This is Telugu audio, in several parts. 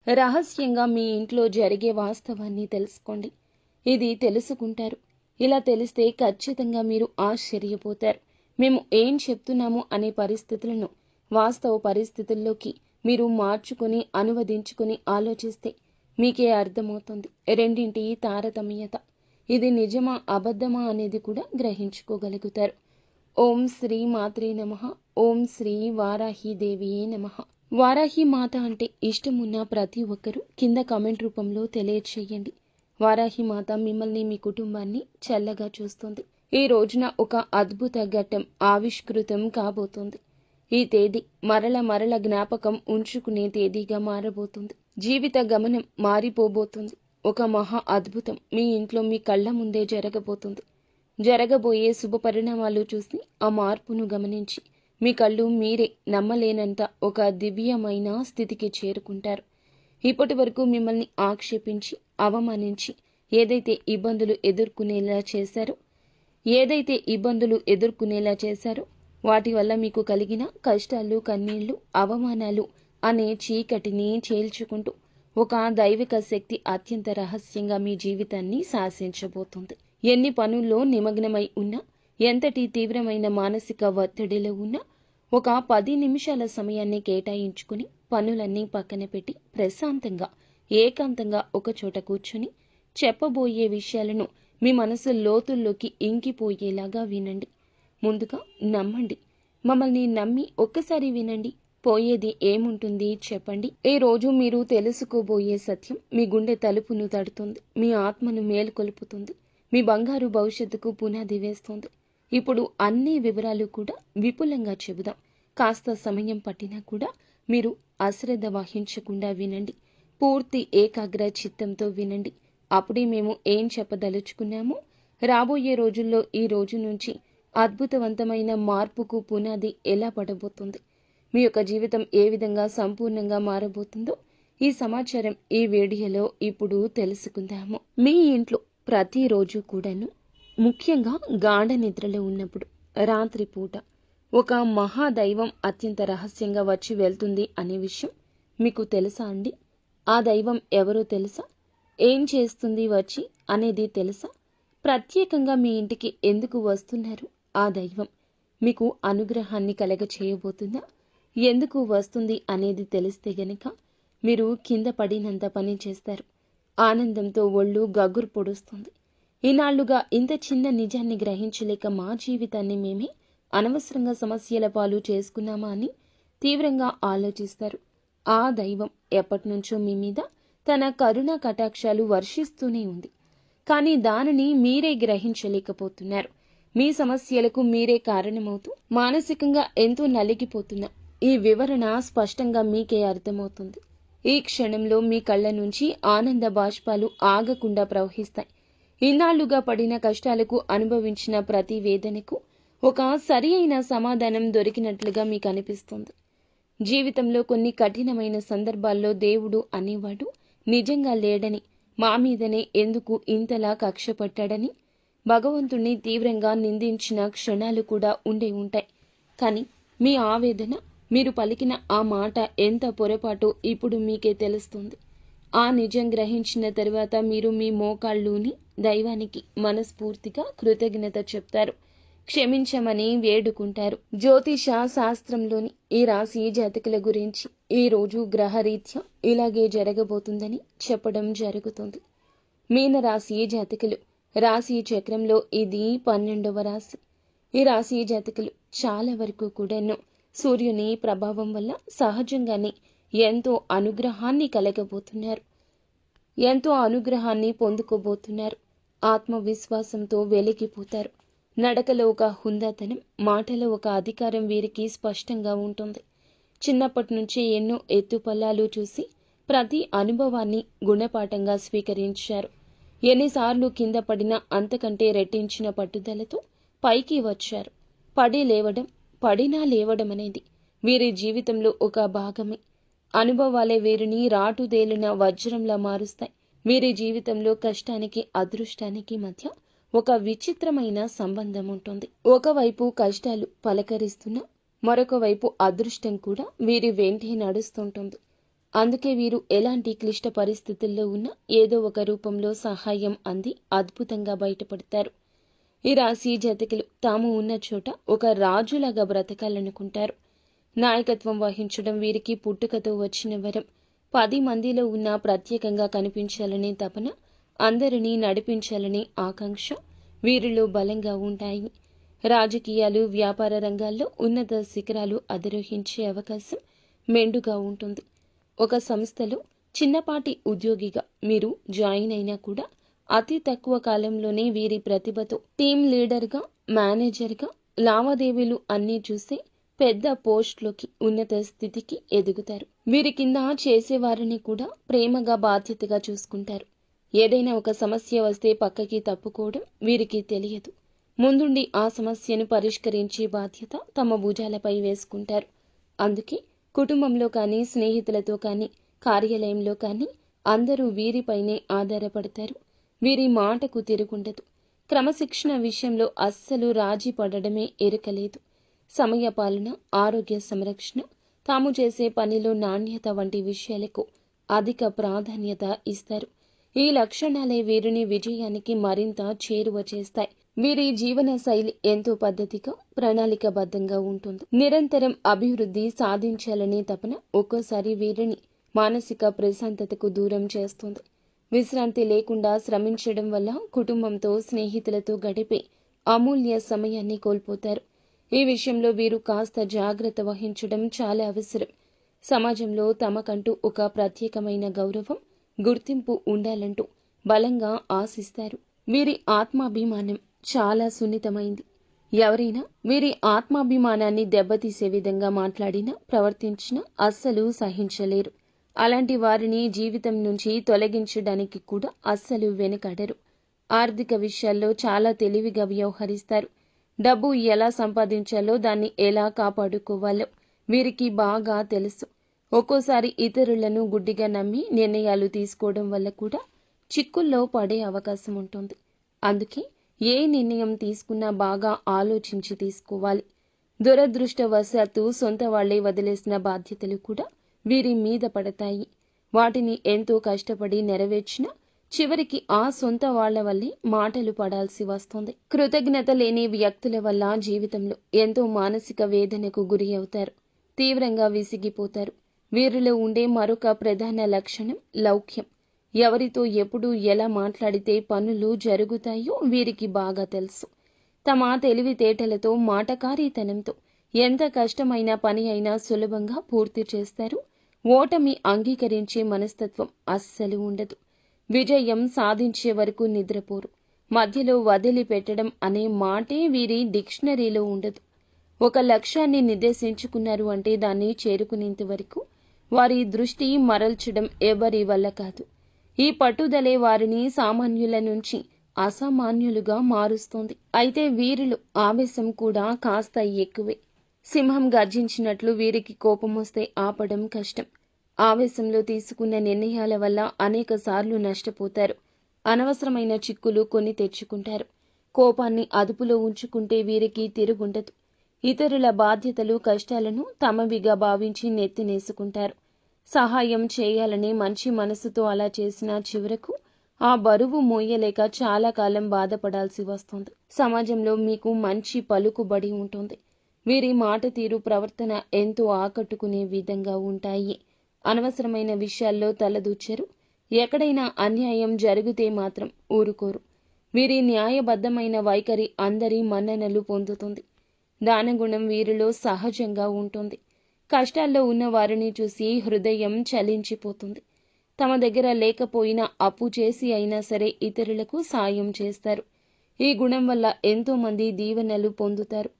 రహస్యంగా మీ ఇంట్లో జరిగే వాస్తవాన్ని తెలుసుకోండి. ఇది తెలుసుకుంటారు. ఇలా తెలిస్తే ఖచ్చితంగా మీరు ఆశ్చర్యపోతారు. మేము ఏం చెప్తున్నాము అనే పరిస్థితులను వాస్తవ పరిస్థితుల్లోకి మీరు మార్చుకుని అనువదించుకుని ఆలోచిస్తే మీకే అర్థమవుతుంది రెండింటి తారతమ్యత. ఇది నిజమా అబద్ధమా అనేది కూడా గ్రహించుకోగలుగుతారు. ఓం శ్రీ మాత్రే నమః. ఓం శ్రీ వారాహీదేవియే నమః. వారాహి మాత అంటే ఇష్టమున్న ప్రతి ఒక్కరూ కింద కామెంట్ రూపంలో తెలియచేయండి. వారాహి మాత మిమ్మల్ని మీ కుటుంబాన్ని చల్లగా చూస్తుంది. ఈ రోజున ఒక అద్భుత ఘట్టం ఆవిష్కృతం కాబోతోంది. ఈ తేదీ మరల జ్ఞాపకం ఉంచుకునే తేదీగా మారబోతుంది. జీవిత గమనం మారిపోబోతుంది. ఒక మహా అద్భుతం మీ ఇంట్లో మీ కళ్ళ ముందే జరగబోతుంది. జరగబోయే శుభ పరిణామాలు చూసి ఆ మార్పును గమనించి మీ కళ్ళు మీరే నమ్మలేనంత ఒక దివ్యమైన స్థితికి చేరుకుంటారు. ఇప్పటి వరకు మిమ్మల్ని ఆక్షేపించి అవమానించి ఏదైతే ఇబ్బందులు ఎదుర్కొనేలా చేశారో వాటి వల్ల మీకు కలిగిన కష్టాలు, కన్నీళ్లు, అవమానాలు అనే చీకటిని చేల్చుకుంటూ ఒక దైవిక శక్తి అత్యంత రహస్యంగా మీ జీవితాన్ని శాసించబోతుంది. ఎన్ని పనుల్లో నిమగ్నమై ఉన్నా, ఎంతటి తీవ్రమైన మానసిక ఒత్తిడిలో ఉన్నా ఒక 10 నిమిషాల సమయాన్ని కేటాయించుకుని పనులన్నీ పక్కన పెట్టి ప్రశాంతంగా ఏకాంతంగా ఒకచోట కూర్చుని చెప్పబోయే విషయాలను మీ మనసు లోతుల్లోకి ఇంకిపోయేలాగా వినండి. ముందుగా నమ్మండి. మమ్మల్ని నమ్మి ఒక్కసారి వినండి. పోయేది ఏముంటుంది చెప్పండి. ఈ రోజు మీరు తెలుసుకోబోయే సత్యం మీ గుండె తలుపును తడుతుంది. మీ ఆత్మను మేలుకొల్పుతుంది. మీ బంగారు భవిష్యత్తుకు పునాది వేస్తుంది. ఇప్పుడు అన్ని వివరాలు కూడా విపులంగా చెబుదాం. కాస్త సమయం పట్టినా కూడా మీరు అశ్రద్ధ వహించకుండా వినండి. పూర్తి ఏకాగ్ర చిత్తంతో వినండి. అప్పుడే మేము ఏం చెప్పదలుచుకున్నామో రాబోయే రోజుల్లో ఈ రోజు నుంచి అద్భుతవంతమైన మార్పుకు పునాది ఎలా పడబోతుంది, మీ యొక్క జీవితం ఏ విధంగా సంపూర్ణంగా మారబోతుందో ఈ సమాచారం ఈ వీడియోలో ఇప్పుడు తెలుసుకుందాము. మీ ఇంట్లో ప్రతిరోజు కూడాను, ముఖ్యంగా గాఢ నిద్రలో ఉన్నప్పుడు రాత్రిపూట ఒక మహాదైవం అత్యంత రహస్యంగా వచ్చి వెళ్తుంది అనే విషయం మీకు తెలుసా అండి? ఆ దైవం ఎవరో తెలుసా? ఏం చేస్తుంది వచ్చి అనేది తెలుసా? ప్రత్యేకంగా మీ ఇంటికి ఎందుకు వస్తున్నారు ఆ దైవం? మీకు అనుగ్రహాన్ని కలగచేయబోతుందా? ఎందుకు వస్తుంది అనేది తెలిస్తే గనక మీరు కింద పడినంత పని చేస్తారు. ఆనందంతో ఒళ్ళు గగురు పొడుస్తుంది. ఈనాళ్లుగా ఇంత చిన్న నిజాన్ని గ్రహించలేక మా జీవితాన్ని మేమే అనవసరంగా సమస్యల పాలు చేసుకున్నామా అని తీవ్రంగా ఆలోచిస్తారు. ఆ దైవం ఎప్పటినుంచో మీ మీద తన కరుణా కటాక్షాలు వర్షిస్తూనే ఉంది. కానీ దానిని మీరే గ్రహించలేకపోతున్నారు. మీ సమస్యలకు మీరే కారణమవుతూ మానసికంగా ఎంతో నలిగిపోతున్నా ఈ వివరణ స్పష్టంగా మీకే అర్థమవుతుంది. ఈ క్షణంలో మీ కళ్ళ నుంచి ఆనంద బాష్పాలు ఆగకుండా ప్రవహిస్తాయి. ఇన్నాళ్లుగా పడిన కష్టాలకు, అనుభవించిన ప్రతి వేదనకు ఒక సరి అయిన సమాధానం దొరికినట్లుగా మీకు అనిపిస్తుంది. జీవితంలో కొన్ని కఠినమైన సందర్భాల్లో దేవుడు అనేవాడు నిజంగా లేడని, మా మీదనే ఎందుకు ఇంతలా కక్ష పట్టాడని భగవంతుణ్ణి తీవ్రంగా నిందించిన క్షణాలు కూడా ఉండే ఉంటాయి. కానీ మీ ఆవేదన, మీరు పలికిన ఆ మాట ఎంత పొరపాటో ఇప్పుడు మీకే తెలుస్తుంది. ఆ నిజం గ్రహించిన తరువాత మీరు మీ మోకాళ్ళూని దైవానికి మనస్ఫూర్తిగా కృతజ్ఞత చెప్తారు. క్షమించమని వేడుకుంటారు. జ్యోతిష శాస్త్రంలోని ఈ రాశి జాతకుల గురించి ఈ రోజు గ్రహరీత్యా ఇలాగే జరగబోతుందని చెప్పడం జరుగుతుంది. మీనరాశి జాతకులు రాశి చక్రంలో ఇది 12వ రాశి. ఈ రాశి జాతకులు చాలా వరకు కూడాను సూర్యుని ప్రభావం వల్ల సహజంగానే ఎంతో అనుగ్రహాన్ని కలగబోతున్నారు. ఎంతో అనుగ్రహాన్ని పొందుకోబోతున్నారు. ఆత్మవిశ్వాసంతో వెలిగిపోతారు. నడకలో ఒక హుందాతనం, మాటలో ఒక అధికారం వీరికి స్పష్టంగా ఉంటుంది. చిన్నప్పటి నుంచి ఎన్నో ఎత్తుపల్లాలు చూసి ప్రతి అనుభవాన్ని గుణపాఠంగా స్వీకరించారు. ఎన్నిసార్లు కింద పడినా అంతకంటే రెట్టించిన పట్టుదలతో పైకి వచ్చారు. పడినా లేవడం అనేది వీరి జీవితంలో ఒక భాగమే. అనుభవాలే వీరిని రాటుదేలిన వజ్రంలా మారుస్తాయి. వీరి జీవితంలో కష్టానికి, అదృష్టానికి మధ్య ఒక విచిత్రమైన సంబంధం ఉంటుంది. ఒకవైపు కష్టాలు పలకరిస్తున్నా మరొక వైపు అదృష్టం కూడా వీరి వెంటే నడుస్తుంటుంది. అందుకే వీరు ఎలాంటి క్లిష్ట పరిస్థితుల్లో ఉన్నా ఏదో ఒక రూపంలో సహాయం అంది అద్భుతంగా బయటపడతారు. ఈ రాశి జాతకులు తాము ఉన్న చోట ఒక రాజులాగా బ్రతకాలనుకుంటారు. నాయకత్వం వహించడం వీరికి పుట్టుకతో వచ్చిన వరం. 10 మందిలో ఉన్న ప్రత్యేకంగా కనిపించాలనే తపన, అందరినీ నడిపించాలనే ఆకాంక్ష వీరిలో బలంగా ఉంటాయి. రాజకీయాలు, వ్యాపార రంగాల్లో ఉన్నత శిఖరాలు అధిరోహించే అవకాశం మెండుగా ఉంటుంది. ఒక సంస్థలో చిన్నపాటి ఉద్యోగిగా మీరు జాయిన్ అయినా కూడా అతి తక్కువ కాలంలోనే వీరి ప్రతిభతో టీం లీడర్గా, మేనేజర్గా లావాదేవీలు అన్నీ చూసే పెద్ద పోస్టులోకి, ఉన్నత స్థితికి ఎదుగుతారు. వీరి కింద చేసేవారిని కూడా ప్రేమగా, బాధ్యతగా చూసుకుంటారు. ఏదైనా ఒక సమస్య వస్తే పక్కకి తప్పుకోవడం వీరికి తెలియదు. ముందుండి ఆ సమస్యను పరిష్కరించే బాధ్యత తమ భుజాలపై వేసుకుంటారు. అందుకే కుటుంబంలో కానీ, స్నేహితులతో కానీ, కార్యాలయంలో కానీ అందరూ వీరిపైనే ఆధారపడతారు. వీరి మాటకు తిరుగుండదు. క్రమశిక్షణ విషయంలో అస్సలు రాజీ పడడమే ఎరుకలేదు. సమయపాలన, ఆరోగ్య సంరక్షణ, తాము చేసే పనిలో నాణ్యత వంటి విషయాలకు అధిక ప్రాధాన్యత ఇస్తారు. ఈ లక్షణాలే వీరిని విజయానికి మరింత చేరువ చేస్తాయి. వీరి జీవన శైలి ఎంతో పద్ధతిగా, ప్రణాళికాబద్ధంగా ఉంటుంది. నిరంతరం అభివృద్ధి సాధించాలనే తపన ఒక్కోసారి వీరిని మానసిక ప్రశాంతతకు దూరం చేస్తుంది. విశ్రాంతి లేకుండా శ్రమించడం వల్ల కుటుంబంతో, స్నేహితులతో గడిపే అమూల్య సమయాన్ని కోల్పోతారు. ఈ విషయంలో వీరు కాస్త జాగ్రత్త వహించడం చాలా అవసరం. సమాజంలో తమకంటూ ఒక ప్రత్యేకమైన గౌరవం, గుర్తింపు ఉండాలంటూ బలంగా ఆశిస్తారు. వీరి ఆత్మాభిమానం చాలా సున్నితమైంది. ఎవరైనా వీరి ఆత్మాభిమానాన్ని దెబ్బతీసే విధంగా మాట్లాడినా, ప్రవర్తించినా అస్సలు సహించలేరు. అలాంటి వారిని జీవితం నుంచి తొలగించడానికి కూడా అస్సలు వెనుకాడరు. ఆర్థిక విషయాల్లో చాలా తెలివిగా వ్యవహరిస్తారు. డబ్బు ఎలా సంపాదించాలో, దాన్ని ఎలా కాపాడుకోవాలో వీరికి బాగా తెలుసు. ఒక్కోసారి ఇతరులను గుడ్డిగా నమ్మి నిర్ణయాలు తీసుకోవడం వల్ల కూడా చిక్కుల్లో పడే అవకాశం ఉంటుంది. అందుకే ఏ నిర్ణయం తీసుకున్నా బాగా ఆలోచించి తీసుకోవాలి. దురదృష్టవశాత్తు సొంత వాళ్లే వదిలేసిన బాధ్యతలు కూడా వీరి మీద పడతాయి. వాటిని ఎంతో కష్టపడి నెరవేర్చినా చివరికి ఆ సొంత వాళ్ల వల్లే మాటలు పడాల్సి వస్తుంది. కృతజ్ఞత లేని వ్యక్తుల వల్ల జీవితంలో ఎంతో మానసిక వేదనకు గురి అవుతారు. తీవ్రంగా విసిగిపోతారు. వీరిలో ఉండే మరొక ప్రధాన లక్షణం లౌక్యం. ఎవరితో ఎప్పుడు ఎలా మాట్లాడితే పనులు జరుగుతాయో వీరికి బాగా తెలుసు. తమ తెలివితేటలతో, మాటకారీతనంతో ఎంత కష్టమైన పని అయినా సులభంగా పూర్తి చేస్తారు. ఓటమి అంగీకరించే మనస్తత్వం అస్సలు ఉండదు. విజయం సాధించే వరకు నిద్రపోరు. మధ్యలో వదిలిపెట్టడం అనే మాటే వీరి డిక్షనరీలో ఉండదు. ఒక లక్ష్యాన్ని నిర్దేశించుకున్నారు అంటే దాన్ని చేరుకునేంత వరకు వారి దృష్టి మరల్చడం ఎవరి వల్ల కాదు. ఈ పట్టుదలే వారిని సామాన్యుల నుంచి అసామాన్యులుగా మారుస్తోంది. అయితే వీరిలో ఆవేశం కూడా కాస్త ఎక్కువే. సింహం గర్జించినట్లు వీరికి కోపం వస్తే ఆపడం కష్టం. ఆవేశంలో తీసుకున్న నిర్ణయాల వల్ల అనేక సార్లు నష్టపోతారు. అనవసరమైన చిక్కులు కొని తెచ్చుకుంటారు. కోపాన్ని అదుపులో ఉంచుకుంటే వీరికి తిరుగుండదు. ఇతరుల బాధ్యతలు, కష్టాలను తమవిగా భావించి నెత్తినేసుకుంటారు. సహాయం చేయాలనే మంచి మనసుతో అలా చేసినా చివరకు ఆ బరువు మోయలేక చాలా కాలం బాధపడాల్సి వస్తుంది. సమాజంలో మీకు మంచి పలుకుబడి ఉంటుంది. వీరి మాట తీరు, ప్రవర్తన ఎంతో ఆకట్టుకునే విధంగా ఉంటాయి. అనవసరమైన విషయాల్లో తలదూర్చరు. ఎక్కడైనా అన్యాయం జరిగితే మాత్రం ఊరుకోరు. వీరి న్యాయబద్ధమైన వైఖరి అందరి మన్ననలు పొందుతుంది. దానగుణం వీరిలో సహజంగా ఉంటుంది. కష్టాల్లో ఉన్న వారిని చూసి హృదయం చలించిపోతుంది. తమ దగ్గర లేకపోయినా అప్పు చేసి అయినా సరే ఇతరులకు సాయం చేస్తారు. ఈ గుణం వల్ల ఎంతో మంది దీవెనలు పొందుతారు.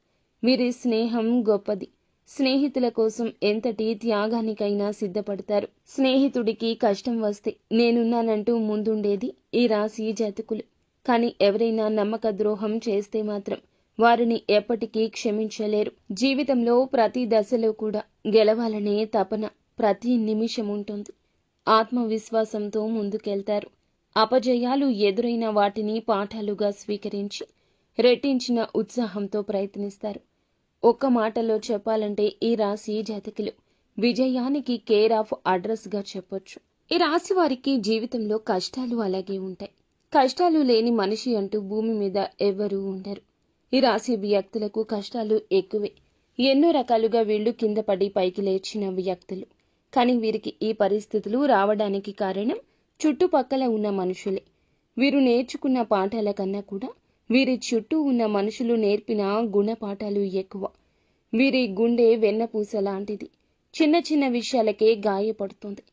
వీరి స్నేహం గొప్పది. స్నేహితుల కోసం ఎంతటి త్యాగానికైనా సిద్ధపడతారు. స్నేహితుడికి కష్టం వస్తే నేనున్నానంటూ ముందుండేది ఈ రాశి జాతకులు. కానీ ఎవరైనా నమ్మక ద్రోహం చేస్తే మాత్రం వారిని ఎప్పటికీ క్షమించలేరు. జీవితంలో ప్రతి దశలో కూడా గెలవాలనే తపన ప్రతి నిమిషం ఉంటుంది. ఆత్మవిశ్వాసంతో ముందుకెళ్తారు. అపజయాలు ఎదురైన వాటిని పాఠాలుగా స్వీకరించి రెట్టించిన ఉత్సాహంతో ప్రయత్నిస్తారు. ఒక్క మాటలో చెప్పాలంటే ఈ రాశి జాతకులు విజయానికి కేర్ ఆఫ్ అడ్రస్గా చెప్పొచ్చు. ఈ రాశి వారికి జీవితంలో కష్టాలు అలాగే ఉంటాయి. కష్టాలు లేని మనిషి అంటూ భూమి మీద ఎవరూ ఉండరు. ఈ రాశి వ్యక్తులకు కష్టాలు ఎక్కువే. ఎన్నో రకాలుగా వీళ్ళు కింద పడి పైకి లేచిన వ్యక్తులు. కానీ వీరికి ఈ పరిస్థితులు రావడానికి కారణం చుట్టుపక్కల ఉన్న మనుషులే. వీరు నేర్చుకున్న పాఠాల కన్నా కూడా వీరి చుట్టూ ఉన్న మనుషులు నేర్పిన గుణపాఠాలు ఎక్కువ. వీరి గుండె వెన్నపూస లాంటిది. చిన్న చిన్న విషయాలకే గాయపడుతుంది.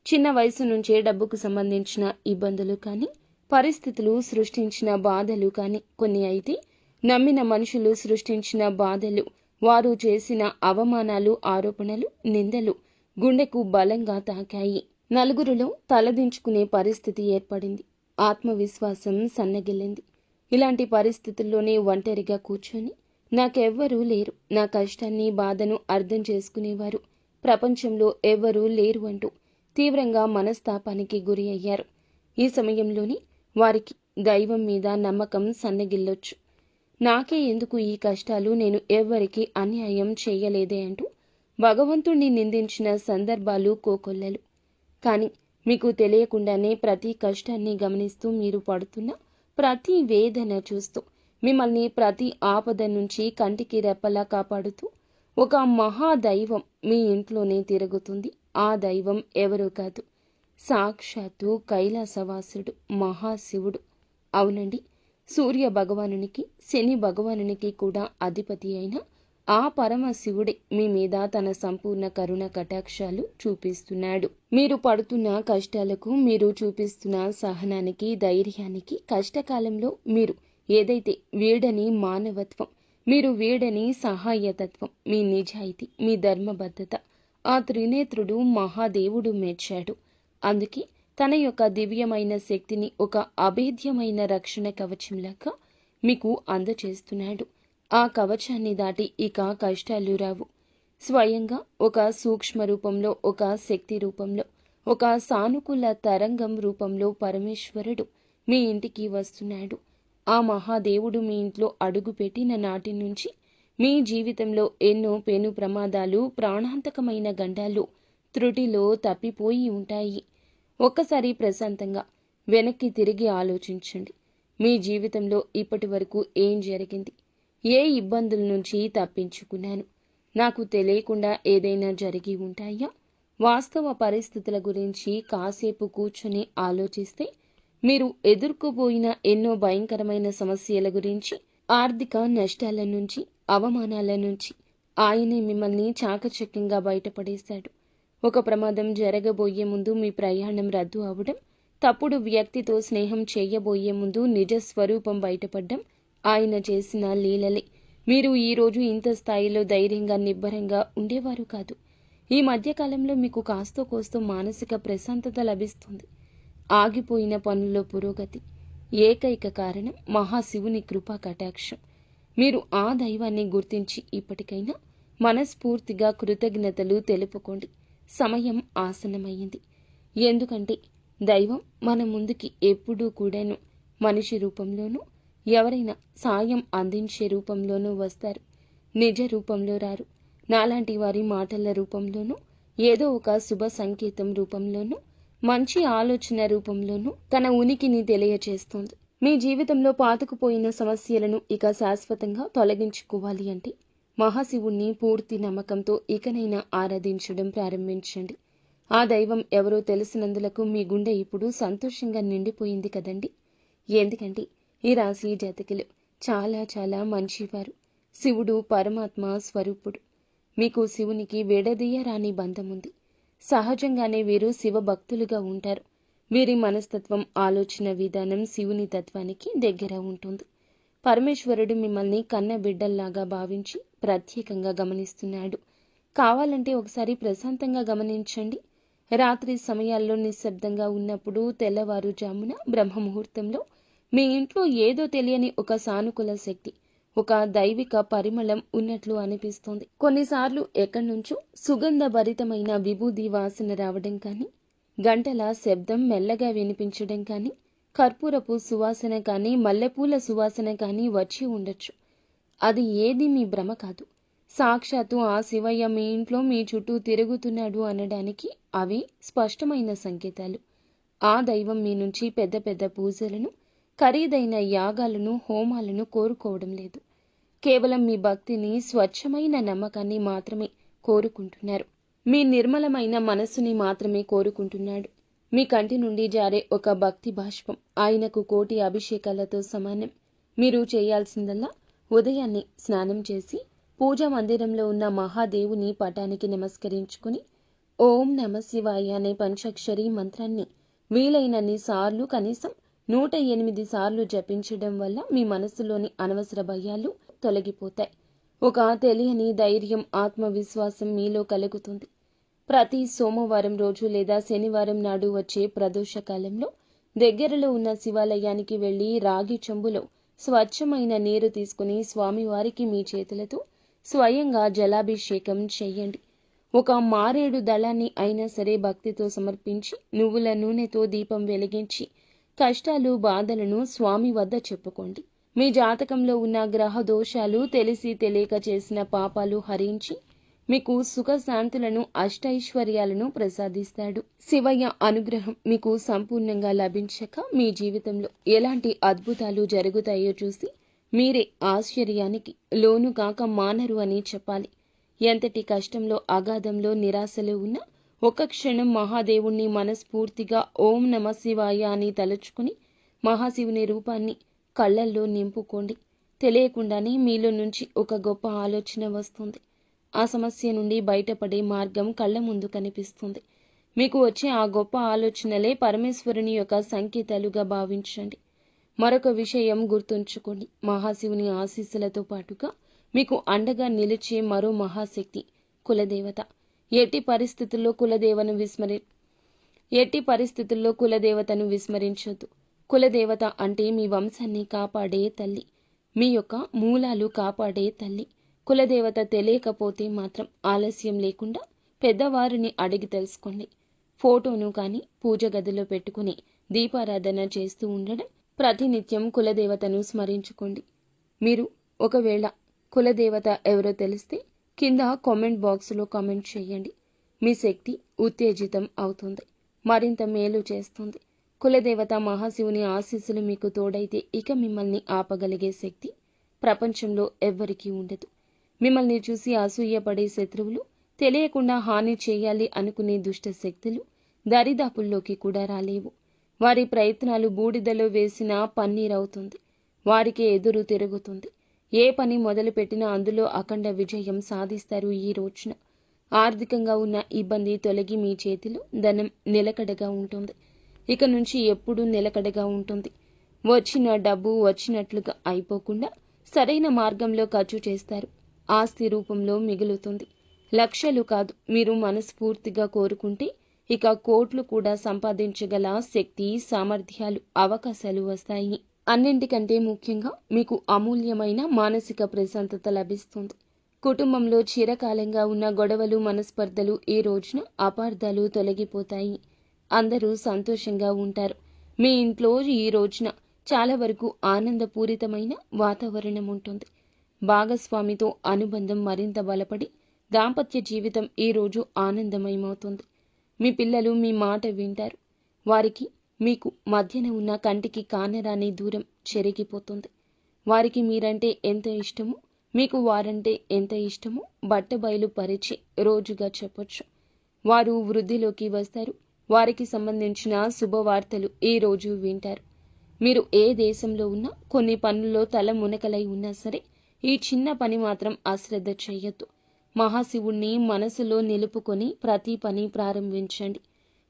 చిన్న వయసు నుంచే డబ్బుకు సంబంధించిన ఇబ్బందులు కానీ, పరిస్థితులు సృష్టించిన బాధలు కానీ కొన్ని అయితే, నమ్మిన మనుషులు సృష్టించిన బాధలు, వారు చేసిన అవమానాలు, ఆరోపణలు, నిందలు గుండెకు బలంగా తాకాయి. నలుగురిలో తలదించుకునే పరిస్థితి ఏర్పడింది. ఆత్మవిశ్వాసం సన్నగిల్లింది. ఇలాంటి పరిస్థితుల్లోనే ఒంటరిగా కూర్చొని నాకెవ్వరూ లేరు, నా కష్టాన్ని బాధను అర్థం చేసుకునేవారు ప్రపంచంలో ఎవ్వరూ లేరు అంటూ తీవ్రంగా మనస్తాపానికి గురి అయ్యారు. ఈ సమయంలోనే వారికి దైవం మీద నమ్మకం సన్నగిల్లొచ్చు. నాకే ఎందుకు ఈ కష్టాలు, నేను ఎవ్వరికీ అన్యాయం చేయలేదే అంటూ భగవంతుణ్ణి నిందించిన సందర్భాలు కోకొల్లలు. కానీ మీకు తెలియకుండానే ప్రతి కష్టాన్ని గమనిస్తూ, మీరు పడుతున్న ప్రతి వేదన చూస్తూ, మిమ్మల్ని ప్రతి ఆపద నుంచి కంటికి రెప్పలా కాపాడుతూ ఒక మహాదైవం మీ ఇంట్లోనే తిరుగుతుంది. ఆ దైవం ఎవరో కాదు, సాక్షాత్తు కైలాసవాసుడు మహాశివుడు. అవునండి, సూర్య భగవానునికి, శని భగవానునికి కూడా అధిపతి అయిన ఆ పరమశివుడే మీ మీద తన సంపూర్ణ కరుణ కటాక్షాలు చూపిస్తున్నాడు. మీరు పడుతున్న కష్టాలకు, మీరు చూపిస్తున్న సహనానికి, ధైర్యానికి, కష్టకాలంలో మీరు ఏదైతే వీడని మానవత్వం, మీరు వీడని సహాయతత్వం, మీ నిజాయితీ, మీ ధర్మబద్ధత ఆ త్రినేత్రుడు మహాదేవుడు మెచ్చాడు. అందుకే తన యొక్క దివ్యమైన శక్తిని ఒక అభేద్యమైన రక్షణ కవచంలాగా మీకు అందచేస్తున్నాడు. ఆ కవచాన్ని దాటి ఇక కష్టాలు రావు. స్వయంగా ఒక సూక్ష్మ రూపంలో, ఒక శక్తి రూపంలో, ఒక సానుకూల తరంగం రూపంలో పరమేశ్వరుడు మీ ఇంటికి వస్తున్నాడు. ఆ మహాదేవుడు మీ ఇంట్లో అడుగుపెట్టిన నాటి నుంచి మీ జీవితంలో ఎన్నో పెను ప్రమాదాలు, ప్రాణాంతకమైన గండాలు త్రుటిలో తప్పిపోయి ఉంటాయి. ఒక్కసారి ప్రశాంతంగా వెనక్కి తిరిగి ఆలోచించండి. మీ జీవితంలో ఇప్పటి వరకు ఏం జరిగింది? ఏ ఇబ్బందుల నుంచి తప్పించుకున్నాను? నాకు తెలియకుండా ఏదైనా జరిగి ఉంటాయా? వాస్తవ పరిస్థితుల గురించి కాసేపు కూర్చొని ఆలోచిస్తే మీరు ఎదుర్కోబోయిన ఎన్నో భయంకరమైన సమస్యల గురించి, ఆర్థిక నష్టాల నుంచి, అవమానాల నుంచి ఆయనే మిమ్మల్ని చాకచక్యంగా బయటపడేశాడు. ఒక ప్రమాదం జరగబోయే ముందు మీ ప్రయాణం రద్దు అవడం, తప్పుడు వ్యక్తితో స్నేహం చేయబోయే ముందు నిజ స్వరూపం బయటపడ్డం ఆయన చేసిన లీలలే. మీరు ఈరోజు ఇంత స్థాయిలో ధైర్యంగా, నిబ్బరంగా ఉండేవారు కాదు. ఈ మధ్యకాలంలో మీకు కాస్తో కోస్తో మానసిక ప్రశాంతత లభిస్తుంది. ఆగిపోయిన పనుల్లో పురోగతి. ఏకైక కారణం మహాశివుని కృపా కటాక్షం. మీరు ఆ దైవాన్ని గుర్తించి ఇప్పటికైనా మనస్ఫూర్తిగా కృతజ్ఞతలు తెలుపుకోండి. సమయం ఆసన్నమైంది. ఎందుకంటే దైవం మన ముందుకి ఎప్పుడూ కూడాను మనిషి రూపంలోనూ, ఎవరైనా సాయం అందించే రూపంలోనూ వస్తారు. నిజ రూపంలో రారు. నాలాంటి వారి మాటల రూపంలోనూ, ఏదో ఒక శుభ సంకేతం రూపంలోనూ, మంచి ఆలోచన రూపంలోనూ తన ఉనికిని తెలియచేస్తుంది. మీ జీవితంలో పాతుకుపోయిన సమస్యలను ఇక శాశ్వతంగా తొలగించుకోవాలి అంటే మహాశివుణ్ణి పూర్తి నమ్మకంతో ఇకనైనా ఆరాధించడం ప్రారంభించండి. ఆ దైవం ఎవరో తెలిసినందులకు మీ గుండె ఇప్పుడు సంతోషంగా నిండిపోయింది కదండి. ఎందుకంటే ఈ రాశి జాతకులు చాలా చాలా మంచివారు. శివుడు పరమాత్మ స్వరూపుడు. మీకు శివునికి విడదీయరాని బంధం ఉంది. సహజంగానే వీరు శివ భక్తులుగా ఉంటారు. వీరి మనస్తత్వం, ఆలోచన విధానం శివుని తత్వానికి దగ్గర ఉంటుంది. పరమేశ్వరుడు మిమ్మల్ని కన్న బిడ్డల్లాగా భావించి ప్రత్యేకంగా గమనిస్తున్నాడు. కావాలంటే ఒకసారి ప్రశాంతంగా గమనించండి. రాత్రి సమయాల్లో నిశ్శబ్దంగా ఉన్నప్పుడు, తెల్లవారుజామున బ్రహ్మముహూర్తంలో మీ ఇంట్లో ఏదో తెలియని ఒక సానుకూల శక్తి, ఒక దైవిక పరిమళం ఉన్నట్లు అనిపిస్తోంది. కొన్నిసార్లు ఎక్కడి నుంచో సుగంధభరితమైన విభూది వాసన రావడం కానీ, గంటల శబ్దం మెల్లగా వినిపించడం కానీ, కర్పూరపు సువాసన కానీ, మల్లెపూల సువాసన కానీ వచ్చి ఉండొచ్చు. అది ఏది మీ భ్రమ కాదు. సాక్షాత్తు ఆ శివయ్య మీ ఇంట్లో మీ చుట్టూ తిరుగుతున్నాడు అనడానికి అవి స్పష్టమైన సంకేతాలు. ఆ దైవం మీ నుంచి పెద్ద పెద్ద పూజలను, ఖరీదైన యాగాలను, హోమాలను కోరుకోవడం లేదు. కేవలం మీ భక్తిని, స్వచ్ఛమైన నమ్మకాన్ని మాత్రమే కోరుకుంటున్నారు. మీ నిర్మలమైన మనస్సుని మాత్రమే కోరుకుంటున్నాడు. మీ కంటి నుండి జారే ఒక భక్తి బాష్పం ఆయనకు కోటి అభిషేకాలతో సమానం. మీరు చేయాల్సిందల్లా ఉదయాన్నే స్నానం చేసి పూజా మందిరంలో ఉన్న మహాదేవుని పటానికి నమస్కరించుకుని ఓం నమ శివాయ అనే పంచాక్షరి మంత్రాన్ని వీలైనన్ని సార్లు, కనీసం 108 సార్లు జపించడం వల్ల మీ మనసులోని అనవసర భయాలు తొలగిపోతాయి. ఒక తెలియని ధైర్యం, ఆత్మవిశ్వాసం మీలో కలుగుతుంది. ప్రతి సోమవారం రోజు లేదా శనివారం నాడు వచ్చే ప్రదోష కాలంలో దగ్గరలో ఉన్న శివాలయానికి వెళ్లి రాగి చెంబులో స్వచ్ఛమైన నీరు తీసుకుని స్వామివారికి మీ చేతులతో స్వయంగా జలాభిషేకం చెయ్యండి. ఒక మారేడు దళాన్ని అయినా సరే భక్తితో సమర్పించి నువ్వుల నూనెతో దీపం వెలిగించి కష్టాలు, బాధలను స్వామి వద్ద చెప్పుకోండి. మీ జాతకంలో ఉన్న గ్రహ దోషాలు, తెలిసి తెలియక చేసిన పాపాలు హరించి మీకు సుఖశాంతులను, అష్టైశ్వర్యాలను ప్రసాదిస్తాడు. శివయ్య అనుగ్రహం మీకు సంపూర్ణంగా లభించక మీ జీవితంలో ఎలాంటి అద్భుతాలు జరుగుతాయో చూసి మీరే ఆశ్చర్యానికి లోను కాక మానరు అని చెప్పాలి. ఎంతటి కష్టంలో, అగాధంలో, నిరాశలో ఉన్నా ఒక్క క్షణం మహాదేవుణ్ణి మనస్ఫూర్తిగా ఓం నమ శివాయ అని తలుచుకుని మహాశివుని రూపాన్ని కళ్ళల్లో నింపుకోండి. తెలియకుండానే మీలో నుంచి ఒక గొప్ప ఆలోచన వస్తుంది. ఆ సమస్య నుండి బయటపడే మార్గం కళ్ళ ముందు కనిపిస్తుంది. మీకు వచ్చే ఆ గొప్ప ఆలోచనలే పరమేశ్వరుని యొక్క సంకేతాలుగా భావించండి. మరొక విషయం గుర్తుంచుకోండి. మహాశివుని ఆశీస్సులతో పాటుగా మీకు అండగా నిలిచే మరో మహాశక్తి కులదేవత. ఎట్టి పరిస్థితుల్లో కులదేవతను విస్మరించొద్దు. కులదేవత అంటే మీ వంశాన్ని కాపాడే తల్లి, మీ యొక్క మూలాలు కాపాడే తల్లి. కులదేవత తెలియకపోతే మాత్రం ఆలస్యం లేకుండా పెద్దవారిని అడిగి తెలుసుకోండి. ఫోటోను కానీ పూజ గదిలో పెట్టుకుని దీపారాధన చేస్తూ ఉండడం, ప్రతినిత్యం కులదేవతను స్మరించుకోండి. మీరు ఒకవేళ కులదేవత ఎవరో తెలిస్తే కింద కామెంట్ బాక్స్లో కామెంట్ చేయండి. మీ శక్తి ఉత్తేజితం అవుతుంది, మరింత మేలు చేస్తుంది. కులదేవత మహాశివుని ఆశీస్సులు మీకు తోడైతే ఇక మిమ్మల్ని ఆపగలిగే శక్తి ప్రపంచంలో ఎవ్వరికీ ఉండదు. మిమ్మల్ని చూసి అసూయపడే శత్రువులు, తెలియకుండా హాని చేయాలి అనుకునే దుష్ట శక్తులు దరిదాపుల్లోకి కూడా రాలేవు. వారి ప్రయత్నాలు బూడిదలో వేసిన పన్నీరవుతుంది. వారికి ఎదురు తిరుగుతుంది. ఏ పని మొదలుపెట్టినా అందులో అఖండ విజయం సాధిస్తారు. ఈ రోజున ఆర్థికంగా ఉన్న ఇబ్బంది తొలగి మీ చేతిలో ధనం నిలకడగా ఉంటుంది. ఇక నుంచి ఎప్పుడూ నిలకడగా ఉంటుంది. వచ్చిన డబ్బు వచ్చినట్లుగా అయిపోకుండా సరైన మార్గంలో ఖర్చు చేస్తారు. ఆస్తి రూపంలో మిగులుతుంది. లక్షలు కాదు, మీరు మనస్ఫూర్తిగా కోరుకుంటే ఇక కోట్లు కూడా సంపాదించగల శక్తి, సామర్థ్యాలు, అవకాశాలు వస్తాయి. అన్నింటికంటే ముఖ్యంగా మీకు అమూల్యమైన మానసిక ప్రశాంతత లభిస్తుంది. కుటుంబంలో చిరకాలంగా ఉన్న గొడవలు, మనస్పర్ధలు, ఈ రోజున అపార్థాలు తొలగిపోతాయి. అందరూ సంతోషంగా ఉంటారు. మీ ఇంట్లో ఈ రోజున చాలా వరకు ఆనందపూరితమైన వాతావరణం ఉంటుంది. భాగస్వామితో అనుబంధం మరింత బలపడి దాంపత్య జీవితం ఈ రోజు ఆనందమయమవుతుంది. మీ పిల్లలు మీ మాట వింటారు. వారికి మీకు మధ్యన ఉన్న కంటికి కానరాని దూరం చెరిగిపోతుంది. వారికి మీరంటే ఎంత ఇష్టమో, మీకు వారంటే ఎంత ఇష్టమో బట్టబయలు పరిచే రోజుగా చెప్పొచ్చు. వారు వృద్ధిలోకి వస్తారు. వారికి సంబంధించిన శుభవార్తలు ఈ రోజు వింటారు. మీరు ఏ దేశంలో ఉన్నా, కొన్ని పనుల్లో తల మునకలై ఉన్నా సరే ఈ చిన్న పని మాత్రం అశ్రద్ధ చేయొద్దు. మహాశివుణ్ణి మనసులో నిలుపుకొని ప్రతి పని ప్రారంభించండి.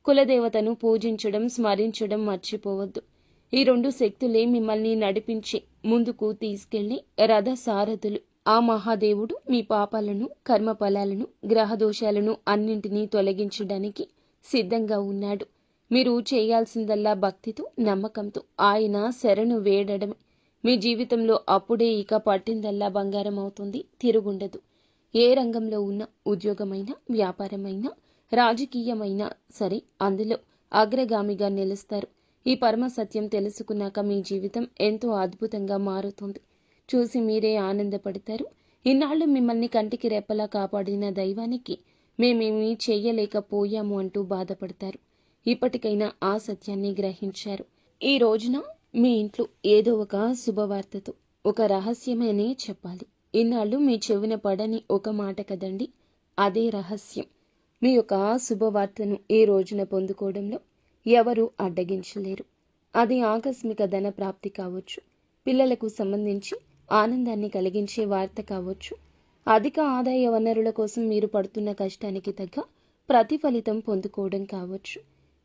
కులదేవతను పూజించడం, స్మరించడం మర్చిపోవద్దు. ఈ రెండు శక్తులే మిమ్మల్ని నడిపించి ముందుకు తీసుకెళ్లి రథ సారథులు. ఆ మహాదేవుడు మీ పాపాలను, కర్మఫలాలను, గ్రహదోషాలను అన్నింటినీ తొలగించడానికి సిద్ధంగా ఉన్నాడు. మీరు చేయాల్సిందల్లా భక్తితో, నమ్మకంతో ఆయన శరణు వేడడమే. మీ జీవితంలో అప్పుడే ఇక పట్టిందల్లా బంగారం అవుతుంది, తిరుగుండదు. ఏ రంగంలో ఉన్న ఉద్యోగమైనా, వ్యాపారమైనా, రాజకీయమైనా సరే అందులో అగ్రగామిగా నిలుస్తారు. ఈ పరమ సత్యం తెలుసుకున్నాక మీ జీవితం ఎంతో అద్భుతంగా మారుతుంది. చూసి మీరే ఆనందపడతారు. ఇన్నాళ్ళు మిమ్మల్ని కంటికి రెప్పలా కాపాడిన దైవానికి మేమేమీ చెయ్యలేకపోయాము అంటూ బాధపడతారు. ఇప్పటికైనా ఆ సత్యాన్ని గ్రహించారు. ఈ రోజున మీ ఇంట్లో ఏదో ఒక శుభవార్తతో, ఒక రహస్యమనే చెప్పాలి. ఇన్నాళ్ళు మీ చెవిన పడని ఒక మాట కదండి, అదే రహస్యం. మీ యొక్క శుభవార్తను ఈ రోజున పొందుకోవడంలో ఎవరూ అడ్డగించలేరు. అది ఆకస్మిక ధన ప్రాప్తి కావచ్చు, పిల్లలకు సంబంధించి ఆనందాన్ని కలిగించే వార్త కావచ్చు, అధిక ఆదాయ వనరుల కోసం మీరు పడుతున్న కష్టానికి తగ్గ ప్రతిఫలితం పొందుకోవడం కావచ్చు.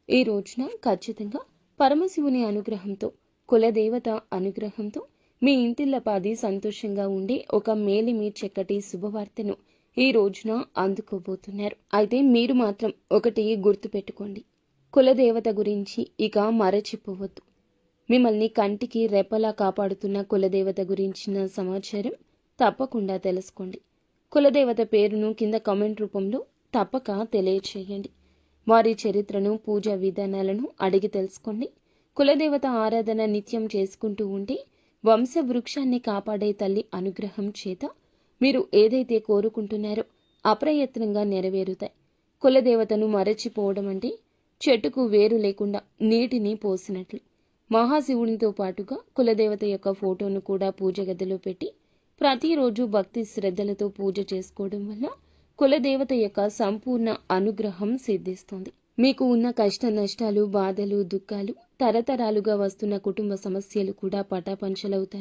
ఈ రోజున ఖచ్చితంగా పరమశివుని అనుగ్రహంతో, కులదేవత అనుగ్రహంతో మీ ఇంటిల్లపాది సంతోషంగా ఉండే ఒక మేలిమి చక్కటి శుభవార్తను ఈ రోజున అందుకోబోతున్నారు. అయితే మీరు మాత్రం ఒకటి గుర్తుపెట్టుకోండి, కులదేవత గురించి ఇక మరచిపోవద్దు. మిమ్మల్ని కంటికి రెప్పలా కాపాడుతున్న కులదేవత గురించిన సమాచారం తప్పకుండా తెలుసుకోండి. కులదేవత పేరును కింద కామెంట్ రూపంలో తప్పక తెలియచేయండి. వారి చరిత్రను, పూజా విధానాలను అడిగి తెలుసుకోండి. కులదేవత ఆరాధన నిత్యం చేసుకుంటూ ఉంటే వంశవృక్షాన్ని కాపాడే తల్లి అనుగ్రహం చేత మీరు ఏదైతే కోరుకుంటున్నారో అప్రయత్నంగా నెరవేరుతాయి. కులదేవతను మరచిపోవడం అంటే చెట్టుకు వేరు లేకుండా నీటిని పోసినట్లు. మహాశివునితో పాటుగా కులదేవత యొక్క ఫోటోను కూడా పూజ గదిలో పెట్టి ప్రతిరోజు భక్తి శ్రద్ధలతో పూజ చేసుకోవడం వల్ల కులదేవత యొక్క సంపూర్ణ అనుగ్రహం సిద్ధిస్తుంది. మీకు ఉన్న కష్ట నష్టాలు, బాధలు, దుఃఖాలు, తరతరాలుగా వస్తున్న కుటుంబ సమస్యలు కూడా పటాపంచలవుతాయి.